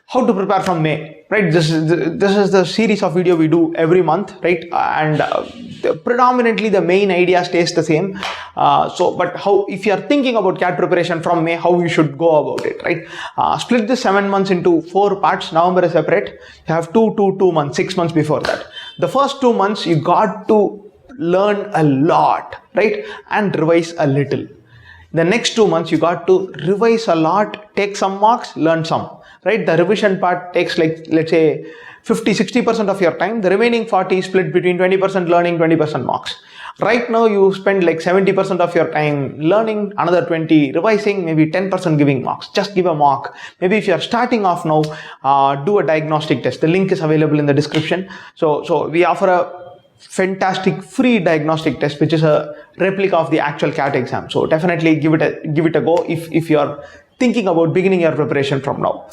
how to prepare from May, right? This is the series of video we do every month, right? And predominantly the main idea stays the same. But how, if you are thinking about CAT preparation from May, how you should go about it, right? Split the 7 months into 4 parts. November is separate. You have 2 months, 6 months before that. The first 2 months you got to learn a lot, right? And revise a little. The next 2 months you got to revise a lot, take some marks, learn some, right? The revision part takes, like, let's say 50-60% of your time. The remaining 40 is split between 20% learning, 20% marks. Right now you spend like 70% of your time learning, another 20 revising, maybe 10% giving marks. Just give a mark. Maybe if you are starting off now, do a diagnostic test. The link is available in the description. So we offer a fantastic free diagnostic test, which is a replica of the actual CAT exam. So definitely give it a go if you are thinking about beginning your preparation from now.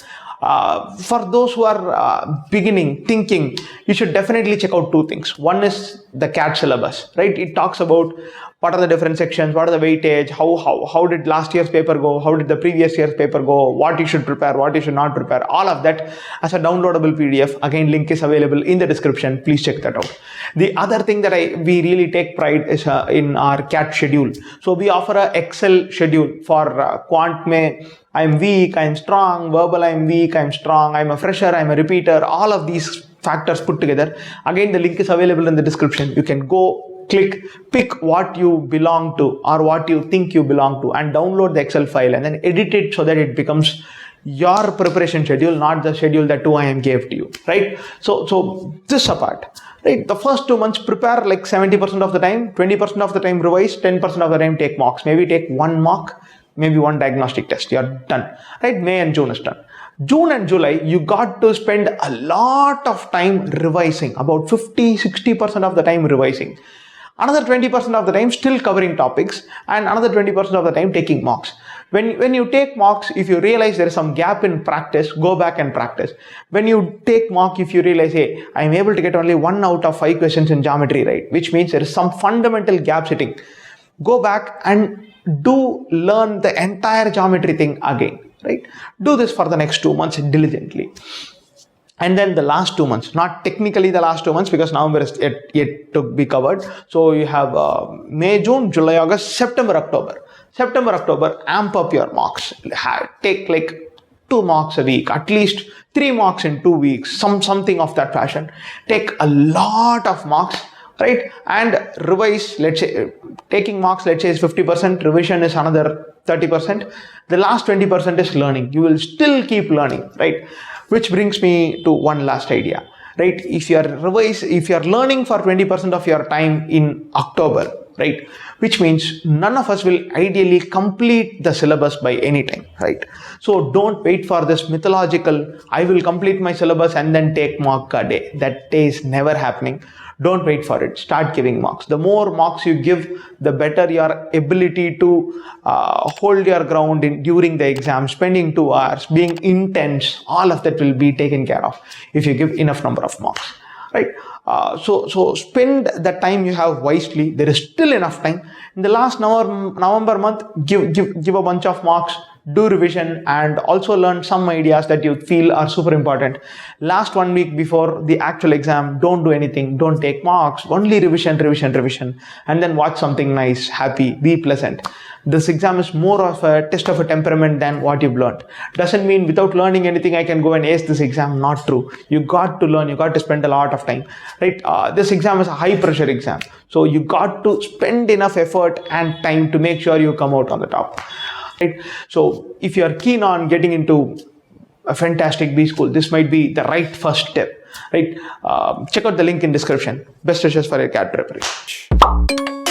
For those who are thinking, you should definitely check out 2 things. One is the CAT syllabus, right? It talks about what are the different sections, what are the weightage, how did last year's paper go, how did the previous year's paper go, what you should prepare, what you should not prepare, all of that as a downloadable PDF. Again, link is available in the description. Please check that out. The other thing that we really take pride is in our CAT schedule. So we offer a Excel schedule for Quant May. I'm weak, I'm strong, verbal I'm weak, I'm strong, I'm a fresher, I'm a repeater, all of these factors put together. Again, the link is available in the description. You can go, click, pick what you belong to or what you think you belong to and download the Excel file and then edit it so that it becomes your preparation schedule, not the schedule that 2IIM gave to you, right? So this apart, right? The first 2 months prepare like 70% of the time, 20% of the time revise, 10% of the time take marks. Maybe take 1 mark, maybe 1 diagnostic test. You're done, right? May and June is done. June and July, you got to spend a lot of time revising, about 50-60% of the time revising. Another 20% of the time still covering topics and another 20% of the time taking marks. When you take marks, if you realize there is some gap in practice, go back and practice. When you take mark, if you realize, hey, I'm able to get only 1 out of 5 questions in geometry right, which means there is some fundamental gap sitting, go back and learn the entire geometry thing again, right? Do this for the next 2 months diligently. And then the last 2 months, not technically the last 2 months because November is yet to be covered. So you have May, June, July, August, September, October. September, October, amp up your marks. Take like 2 marks a week, at least 3 marks in 2 weeks, something of that fashion. Take a lot of marks, right? And revise. Let's say taking marks, let's say, is 50%, revision is another 30%. The last 20% is learning. You will still keep learning, right? Which brings me to one last idea, right? If you are learning for 20% of your time in October, right? Which means none of us will ideally complete the syllabus by any time, right? So don't wait for this mythological, I will complete my syllabus and then take mark a day. That day is never happening. Don't wait for it. Start giving marks. The more marks you give, the better your ability to hold your ground during the exam, spending 2 hours, being intense, all of that will be taken care of if you give enough number of marks, right? So spend the time you have wisely. There is still enough time. In the last November month, give a bunch of marks, do revision, and also learn some ideas that you feel are super important. Last 1 week before the actual exam, don't do anything, don't take marks, only revision, and then watch something nice, happy, be pleasant. This exam is more of a test of a temperament than what you've learned. Doesn't mean without learning anything I can go and ace this exam. Not true. You got to learn, you got to spend a lot of time, right? This exam is a high pressure exam. So you got to spend enough effort and time to make sure you come out on the top. Right? So if you are keen on getting into a fantastic B school, this might be the right first step, right? Check out the link in description. Best wishes for your CAT preparation.